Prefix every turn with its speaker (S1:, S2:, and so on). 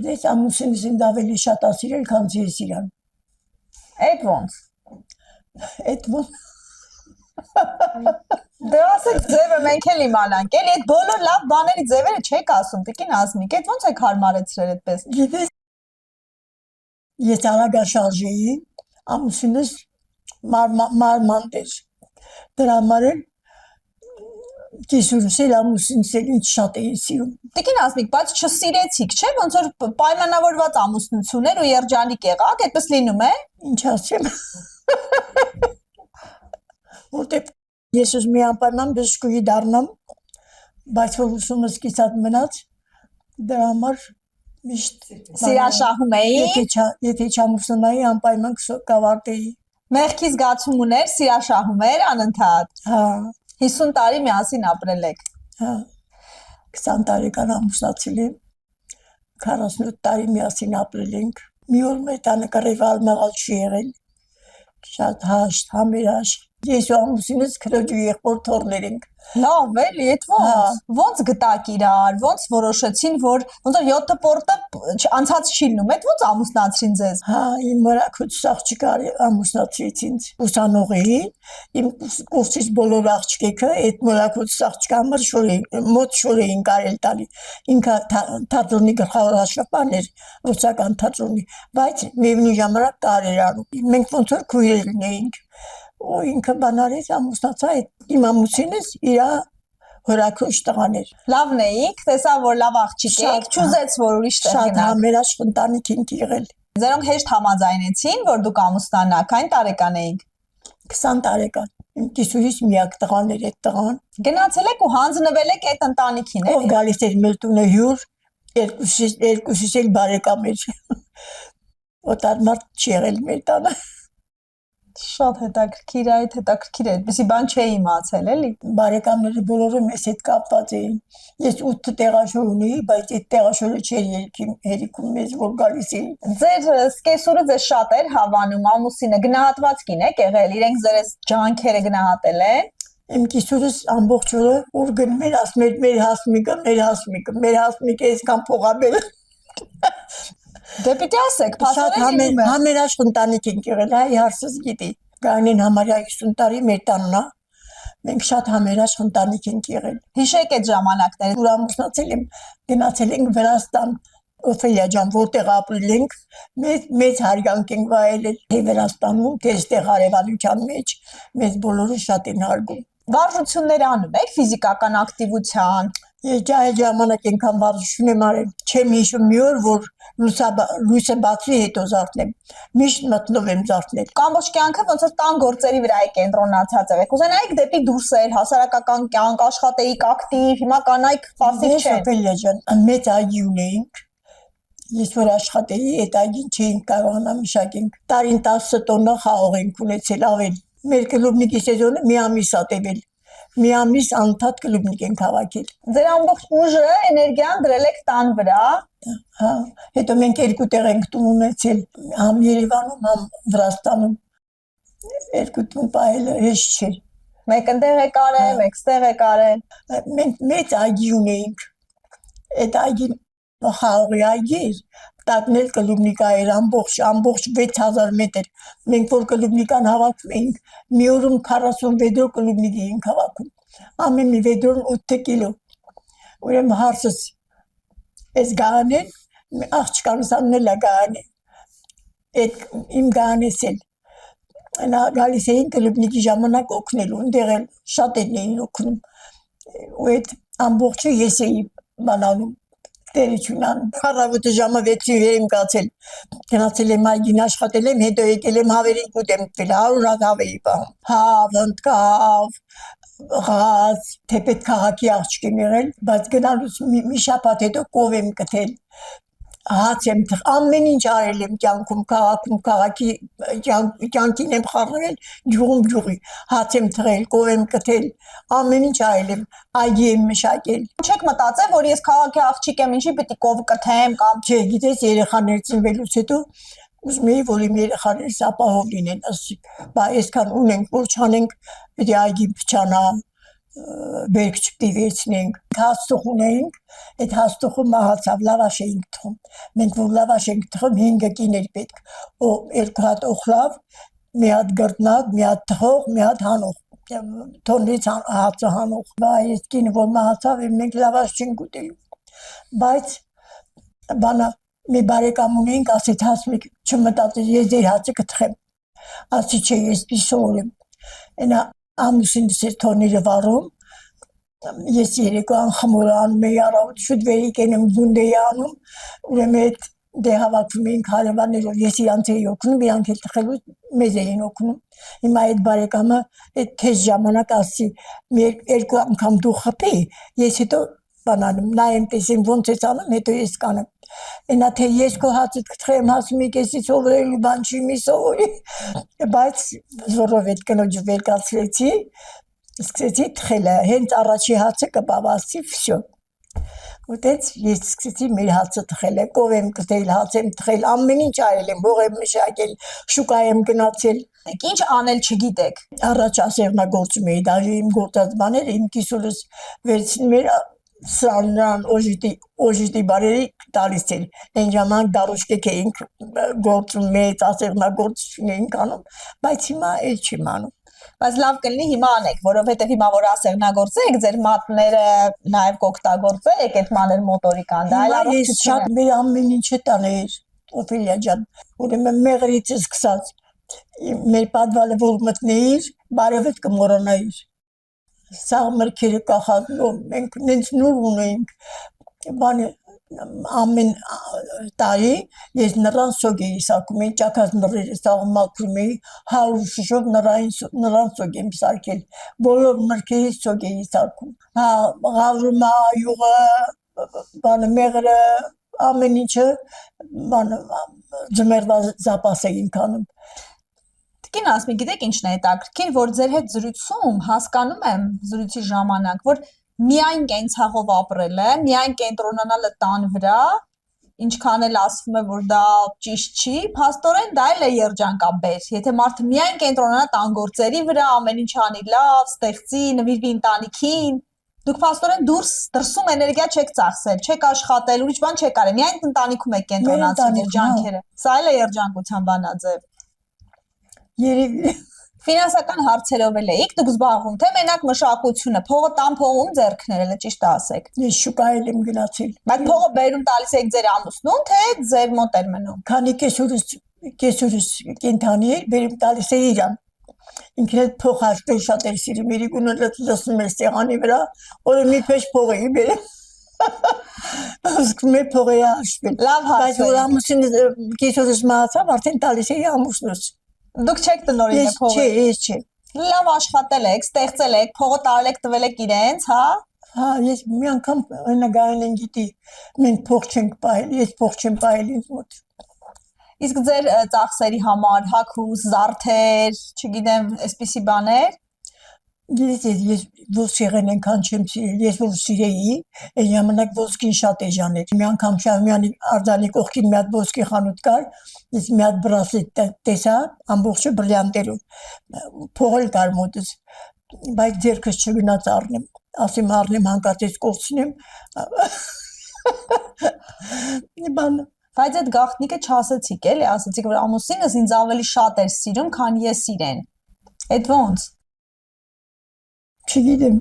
S1: Դες ամուսինս ինձ ավելի շատ է սիրել, քան ես իրան։
S2: Այդ ոնց։
S1: Այդ ոնց։
S2: Դե ասեք ձևը մենք էլ իմանանք, էլի այդ բոլոր լավ բաների ձևերը չեք ասում, տիկին Ազմիկ, այդ ոնց եք հարմարեցրել այդպես։
S1: Գիտես, ես արագաշարժ էի, ամուսինս մարմանդ էր։ Դրա համար էլ կիսուրս էլ ամուսինս էլ ինձ շատ էի սիրում։
S2: Տիկին Ազմիկ, բայց չսիրեցիք, չէ՞, ոնց որ պայմանավորված ամուսնություն էր ու երջանիկ եղաք, այդպես լինում է։
S1: Ինչ ասեմ։ Որտե ես ուզում եմ անպայման բժշկուհի դառնամ, բայց որ ուսումս կիսատ մնաց, դրա համար միշտ
S2: սիրաշահում էի։
S1: Եթե չամուսնայի անպայման կավարտեի։
S2: Մեղքի զգացում ուներ, սիրաշահում էր անընդհատ։
S1: Հա։
S2: 50 տարի միասին ապրել եք։
S1: Հա։ 20 տարեկան ամուսնացել եմ, 48 տարի միասին ապրել ենք։ Մի օր մեր տանը կռիվալ մաղալ չի եղել։ Շատ հաշտ, համերաշխ։ Ես ու ամուսինս քրոջ ու եղբոր թոռներ ենք։
S2: Լավ էլի, այդ ոնց գտաք իրար, ոնց որոշեցին, որ ոնց որ 7 պորտը անցած չի լինում, այդ ոնց ամուսնացրին ձեզ։
S1: Հա, իմ մորաքուց աղջիկը ամուսնացրեց ինձ։ Ուսանող էի, իմ կուրսից բոլոր աղջիկը այդ մորաքուց աղջիկը համար մոտ շոր էին կարել տալի։ Ինքը թատրոնի գլխավոր աշխատան էր, ռուսական թատրոնի, բայց միևնույն ժամանակ կարեր անում։ Մենք ոնց որ քույրեր լինեինք։ Ու ինքը բանարից ամուսնացա իմ ամուսինս իրա հորաքուշ տղան էր։
S2: Լավն էիք, տեսա որ լավ աղջիկ եք, չուզեց որ ուրիշ տեղ գնաք։
S1: Շատ համերաշխ ընտանիք ենք եղել։
S2: Ձերոնք հեշտ համաձայնեցին, որ դուք ամուսնանաք, այն տարեկան էիք։
S1: 20 տարեկան։ Իմ կիսուրից միակ տղան էր այդ տղան։
S2: Գնացել եք ու հանձնվել եք այդ ընտանիքին, էլի։
S1: Ով գալիս էր մեր տունը հյուր, երկուսից էլ բարեկամ էր։ Օտար մարդ չի եղել մեր տանը։
S2: Շատ հետաքրքիր է, այդ հետաքրքիր է, այդպեսի բան չէի իմացել, էլի։
S1: Բարեկամները բոլորը մեզ հետ կապված էին։ Ես 8 տեղաշոր ունեի, բայց այդ տեղաշորը չէր հերիքում մեզ որ գալիս էին։
S2: Ձեր սկեսուրը ձեզ շատ էր հավանում, ամուսինը գնահատված կին եք եղել, իրենք ձեր ջանքերը գնահատել են։
S1: Իմ կիսուրս ամբողջ օրը ուր գնում էր ասում էր մեր հասմիկը այսքան փող ա բերել։
S2: Դե պիտի ասեք, փաստորեն լինում է։
S1: Համերաշխ ընտանիք ենք եղել, այ հարցս գիտի։ Գանին համարյա 50 տարի մեր տանն է։ Մենք շատ համերաշխ ընտանիք ենք եղել։
S2: Հիշեք այդ ժամանակները։
S1: Ուր ամուսնացել եմ, գնացել ենք Վրաստան, Օֆելիա ջան, որտեղ ապրել ենք, մեծ հարգանք ենք վայելել թե Վրաստանում, թե այստեղ հարևանության մեջ, մեզ բոլորը շատ են հարգում։
S2: Վարժություններ անում եք ֆիզիկական ակտիվության։
S1: Ես ժամանակ ենքան վարժություն եմ արել, չեմ հիշում մի օր, որ լույսը բացի հետո զարթնեմ, միշտ մտնով եմ զարթնել։
S2: Ամբողջ կյանքը ոնց որ տան գործերի վրա եք կենտրոնացած եք։ Կուզենայիք դեպի դուրսեր, հասարակական կյանք, աշխատեիք ակտիվ, հիմա կանայք պասիվ չեն։
S1: Օֆելիա ջան, մեծ այգի ունեինք։ Ես որ աշխատեի, այդ այգին չէինք կարողանա մշակենք։ Տարին 10 տոննա խաղող ենք ունեցել ավելի։ Մեր կլուբնիկի սեզոնը մի ամիս ա տևել։ Մի ամիս անընդհատ կլուբնիկ ենք հավաքել։
S2: Ձեր ամբողջ ուժը, էներգիան դրել եք տան վրա։
S1: Հա, հետո մենք երկու տեղ ենք տուն ունեցել, համ Երևանում, համ Վրաստանում։ Երկու տուն պահելը հեշտ չէ։
S2: Մեկ ընդեղ եք արել, մեկ ստեղ եք արել։
S1: Մենք մեծ այգի ունեինք։ Այդ այգին խաղողի այգի էր, տակնել կլուբնիկա էր ամբողջ 6000 մետր։ Մենք որ կլուբնիկան հավաքում էինք, մի օրում 40 վեդրո կլուբնիկ էինք հավաքում։ Ամեն մի վեդրոն 8 կիլո։ Ուրեմն հարցս այս գահանեն, աղջկանս աննել է գահանե։ Այդ իմ գահանես էլ նա գալիս էին կլուբնիկի ժամանակ օգնելու, ընդեղ էլ շատ էին օգնում։ Ու այդ ամբողջը ես էի բանանում։ Տերությունան, առավոտը ժամը 6-ին վեր եմ կացել, գնացել եմ այգին աշխատել եմ, հետո եկել եմ հավերին կուտ եմ տվել, 100 հատ հավեի պահում, հավ, ընտկավ, ղազ, թեպետ քաղաքի աղջիկ եմ եղել, բայց գնալուց մի շաբաթ հետո կով եմ կթել, հաց եմ թխ, ամեն ինչ արել եմ կյանքում, քաղաքում, քաղաքի կյանքին եմ խառնվել, ջուղում ջուղի, հաց եմ թխել, կով եմ կթել, ամեն ինչ արել եմ, այգի եմ մշակել։
S2: Չեք մտածել, որ ես քաղաքի աղջիկ եմ, ինչի պիտի կով կթեմ կամ
S1: չէ, գիտես երեխաներ ծնվելուց հետո ուզում էի, որ իմ երեխաներս ապահով լինեն, բա այսքան ունենք, որ չանենք, պիտի այգի փչանա, բերք չպիվեցնենք, հաստուխ ունեինք, այդ հաստուխը մահացավ, լավաշ էինք թխում, մենք որ լավաշ էինք թխում 5 կիներ պետք, 2 հատ օխլավ, մի հատ գրտնակ, մի հատ թխող, մի հատ հանող, թոնից հացը հանող, այս կինը որ մահացավ, մենք լավաշ չենք ուտելու, բայց բանա մի բարեկամ ունեինք, ասեց հասմիկ չմտածել, ես ձեր հացը կթխեմ, ասի չէ, ես պիսոր եմ, այնա ամուսինս էր թոները վարում, ես երեկոյան խմորը անում էի առավոտ, շուտ վերիկ եմ գունդ էի անում, ուրեմն այդ դե հավաքվում էինք հարևաններով, ես իրանց էի օգնում, իրանք էլ թխելու մեզ էին օգնում, հիմա այդ բարեկամը այդ թեժ ժամանակ ասի, երկու անգամ դու խփի, ես հետո բանանում, նայեմ տեսեմ ոնց ես անում, հետո ես կանեմ, այնա թե ես քո հացդ կթխեմ, ասում եք ես սովորելու բան չի մի սովորի, բայց զորով այդ կնոջը վերկացրեցի, սկսեցի թխելը, հենց առաջի հացը կպավասի, վсё։ Ուտեց ես սկսեցի մեր հացը թխելը, կով եմ կտել, հաց եմ թխել, ամեն ինչ արել եմ, հող եմ մշակել, շուկա եմ գնացել։
S2: Ինչ անել չգիտեք։
S1: Առաջ ասեղնագործում էի, դաժե իմ գործած բաները, իմ կիսուրս վերցնում էր սրանան օժիտի բարերի տալիս էր, այն ժամանակ դարուշկեք էինք գործում մեծ ասեղնագործություն էինք անում, բայց հիմա էլ չեմ անում։
S2: Բայց լավ կլինի հիմա անեք, որովհետև հիմա որ ասեղնագործեք, ձեր մատները նաև կօգտագործեք այդ մանր մոտորիկան, դա այլ
S1: ես շատ մեր ամեն ինչը տաներ, Օֆելիա ջան, ուրեմն մեղրից սկսած, մեր պատվալը որ մտնեիր, բարևդ կմոռանայիր։ Սա մրգերը կախածնով, մենք նենց նուր ունեինք, բանը ամեն տարի ես նրան սոգ էի սարքում, էի ճակած նռերը սաղ մաքրում էի, 100 շշով նրան սոգ եմ սարքել, բոլոր մրգերից սոգ էի սարքում, ղավրումա, յուղը, բանը մեղրը, ամեն ինչը, բանը ձմերվա զապաս էինք անում։
S2: Տիկին ասմի, գիտեք ինչն է հետաքրքիր, որ ձեր հետ զրույցում հասկանում եմ զրույցի ժամանակ, որ միայն կենցաղով ապրելը, միայն կենտրոնանալը տան վրա, ինչքան էլ ասվում է, որ դա ճիշտ չի, փաստորեն դա էլ է երջանկաբեր։ Եթե մարդը միայն կենտրոնանա տան գործերի վրա, ամեն ինչ անի լավ, ստեղծի, նվիրվի ընտանիքին, դուք փաստորեն դրսում էներգիա չեք ծախսել, չեք աշխատել, ուրիշ բան չեք արել, միայն ընտանիքում եք կենտրոնացել երջանքերը։ Սա էլ է երջանկության բանաձև։
S1: Երևի
S2: Ֆինանսական հարցերով էլ եք դուք զբաղվում, թե մենակ մշակությունը, փողը տան փողում ձեռքներ էլ է ճիշտ ասեք։
S1: Ես շուկայել եմ գնացել։
S2: Բայց փողը բերում տալիս եք ձեր ամուսնուն, թե ձեր մոտ էր մնում։
S1: Քանի կեսուրս կենթանի էր, բերում տալիս է իրան։ Ինքն էլ փող հաշտել շատ էր սիրում, իրիկունը լսում էր սեղանի վրա, որը մի փեշ փող էի բերել։ Ասում է փող էի հաշտել։
S2: Լավ
S1: Բայց որ ամուսինը կեսուրս մահացավ, արդեն տալիս էի ամուսնուս։
S2: Դուք չեք տնօրինը փողը։
S1: Ես չէ։
S2: Լավ աշխատել եք, ստեղծել եք, փողը տարել եք, տվել եք իրենց, հա։
S1: Հա, ես մի անգամ նկարել են գիտի, մենք փող չենք պահել, ես փող չեմ պահել ինձ մոտ։
S2: Իսկ ձեր ծախսերի համար հագուս, զարդեր, չգիտեմ, այսպիսի բաներ։
S1: Ես ոսկեղեն ենքան չեմ սիրել, ես որ սիրեի, այն ժամանակ ոսկին շատ էժան էր։ Մի անգամ Շահումյանի արձանի կողքին մի հատ ոսկի խանութ կար, ես մի հատ բրասլետ տեսա, ամբողջը բրիլյանտերով, փող էլ կար մոտս, բայց ձեռքս չգնաց առնեմ, ասեմ առնեմ հանկարծես կորցնեմ, բան։
S2: Բայց այդ գաղտնիքը չասեցիք, էլի, ասացիք, որ ամուսինս ինձ ավելի շատ էր սիրում, քան ես իրեն։ Այդ ո՞նց։
S1: Չգիտեմ,